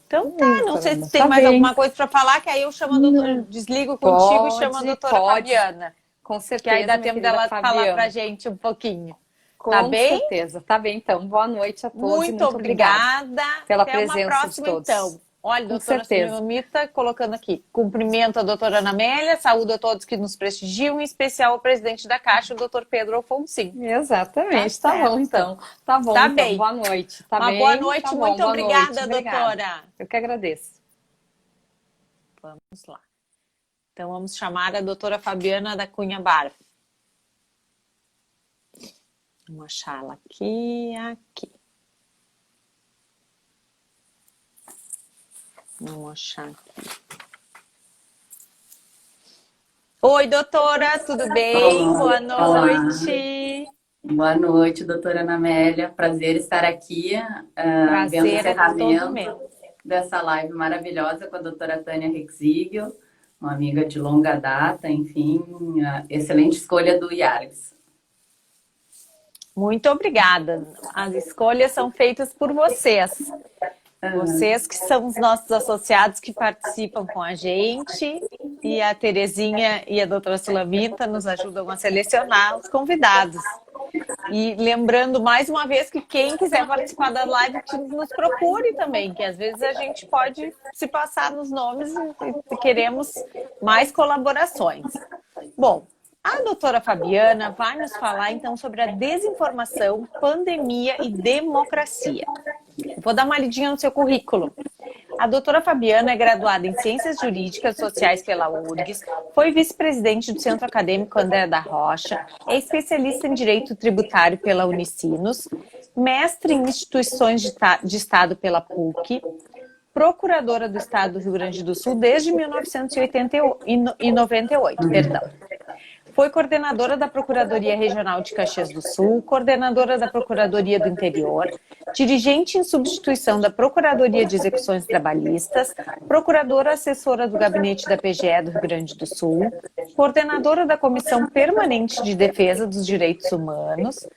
Então tá, não sei se tem mais alguma coisa para falar, que aí eu chamo a doutora, desligo contigo e chamo a doutora Fabiana. Com certeza. Que aí dá tempo dela falar para a gente um pouquinho. Com certeza. Tá bem, então. Boa noite a todos. Muito obrigada pela Até presença uma próxima, de todos. Então. Olha, doutora Sulamita, colocando aqui. Cumprimento a doutora Ana Amélia, saúdo a todos que nos prestigiam, em especial ao presidente da Caixa, o doutor Pedro Alfonsin. Exatamente. Tá bom, então. Tá bom, tá então. Bem. Boa noite. Tá uma bem? Boa noite. Tá muito boa obrigada, noite. doutora. Eu que agradeço. Vamos lá. Então, vamos chamar a doutora Fabiana da Cunha Barba. Vamos achá-la aqui. Vamos achar aqui. Oi, doutora, tudo bem? Boa noite. Boa noite, doutora Ana Amélia. Prazer estar aqui vendo o encerramento dessa live maravilhosa com a doutora Tânia Rexigel, uma amiga de longa data, enfim, excelente escolha do IARGS. Muito obrigada. As escolhas são feitas por vocês. Vocês que são os nossos associados que participam com a gente, e a Terezinha e a doutora Sulamita nos ajudam a selecionar os convidados. E lembrando mais uma vez que quem quiser participar da live, que nos procure também, que às vezes a gente pode se passar nos nomes e queremos mais colaborações. Bom, a doutora Fabiana vai nos falar então sobre a desinformação, pandemia e democracia. Vou dar uma lidinha no seu currículo. A doutora Fabiana é graduada em Ciências Jurídicas Sociais pela URGS, foi vice-presidente do Centro Acadêmico André da Rocha, é especialista em Direito Tributário pela Unicinos, mestre em Instituições de Estado pela PUC, procuradora do Estado do Rio Grande do Sul desde 1998. Foi coordenadora da Procuradoria Regional de Caxias do Sul, coordenadora da Procuradoria do Interior, dirigente em substituição da Procuradoria de Execuções Trabalhistas, procuradora assessora do Gabinete da PGE do Rio Grande do Sul, coordenadora da Comissão Permanente de Defesa dos Direitos Humanos,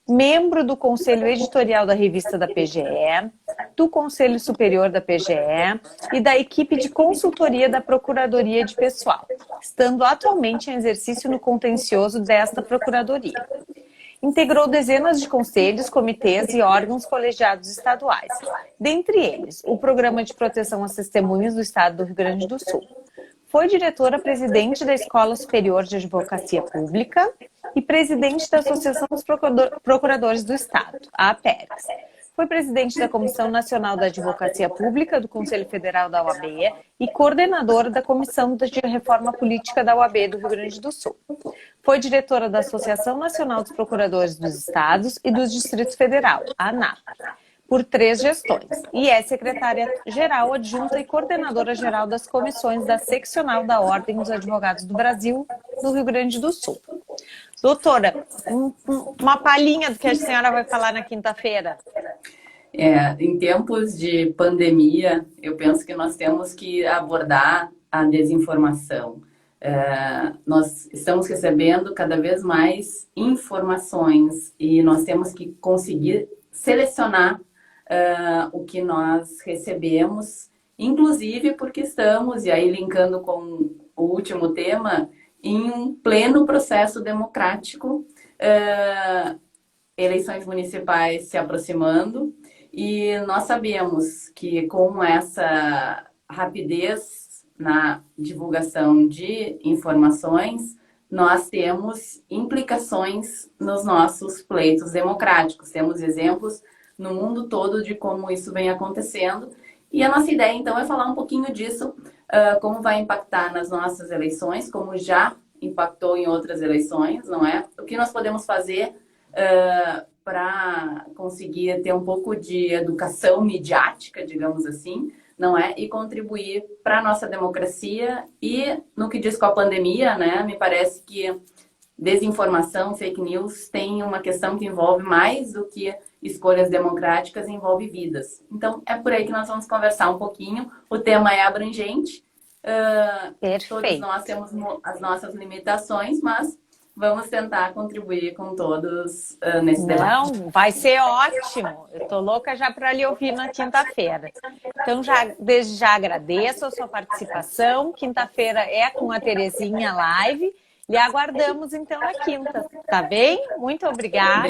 membro do Conselho Editorial da Revista da PGE, do Conselho Superior da PGE e da equipe de consultoria da Procuradoria de Pessoal, estando atualmente em exercício no contencioso desta Procuradoria. Integrou dezenas de conselhos, comitês e órgãos colegiados estaduais, dentre eles o Programa de Proteção às Testemunhas do Estado do Rio Grande do Sul. Foi diretora-presidente da Escola Superior de Advocacia Pública e presidente da Associação dos Procuradores do Estado, a APERES. Foi presidente da Comissão Nacional da Advocacia Pública do Conselho Federal da OAB e coordenadora da Comissão de Reforma Política da OAB do Rio Grande do Sul. Foi diretora da Associação Nacional dos Procuradores dos Estados e dos Distritos Federal, a ANAP, por 3 gestões, e é secretária-geral adjunta e coordenadora-geral das comissões da Seccional da Ordem dos Advogados do Brasil, do Rio Grande do Sul. Doutora, uma palhinha do que a senhora vai falar na quinta-feira. Em tempos de pandemia, eu penso que nós temos que abordar a desinformação. Nós estamos recebendo cada vez mais informações e nós temos que conseguir selecionar o que nós recebemos, inclusive porque estamos, e aí linkando com o último tema, em um pleno processo democrático, eleições municipais se aproximando, e nós sabemos que com essa rapidez na divulgação de informações, nós temos implicações nos nossos pleitos democráticos. Temos exemplos no mundo todo de como isso vem acontecendo. E a nossa ideia, então, é falar um pouquinho disso, como vai impactar nas nossas eleições, como já impactou em outras eleições, não é? O que nós podemos fazer para conseguir ter um pouco de educação midiática, digamos assim, não é? E contribuir para a nossa democracia. E no que diz com a pandemia, né? Me parece que desinformação, fake news, tem uma questão que envolve mais do que escolhas democráticas, envolve vidas. Então, é por aí que nós vamos conversar um pouquinho. O tema é abrangente. Todos nós temos as nossas limitações, mas vamos tentar contribuir com todos nesse debate. Não, vai ser ótimo. Eu tô louca já para lhe ouvir na quinta-feira. Então, desde já agradeço a sua participação. Quinta-feira é com a Terezinha Live. Lhe aguardamos, então, na quinta. Tá bem? Muito obrigada.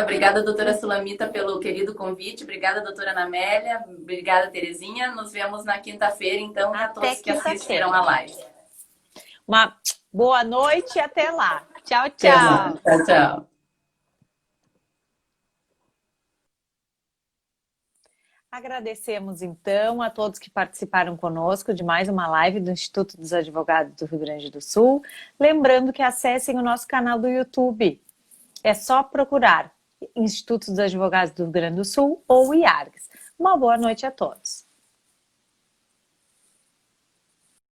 Obrigada, doutora Sulamita, pelo querido convite. Obrigada, doutora Ana Amélia. Obrigada, Terezinha. Nos vemos na quinta-feira, então, a todos que assistiram a live. Uma boa noite e até lá. Tchau, tchau. Tchau, tchau. Agradecemos, então, a todos que participaram conosco de mais uma live do Instituto dos Advogados do Rio Grande do Sul. Lembrando que acessem o nosso canal do YouTube. É só procurar Instituto dos Advogados do Rio Grande do Sul ou IARGS. Uma boa noite a todos.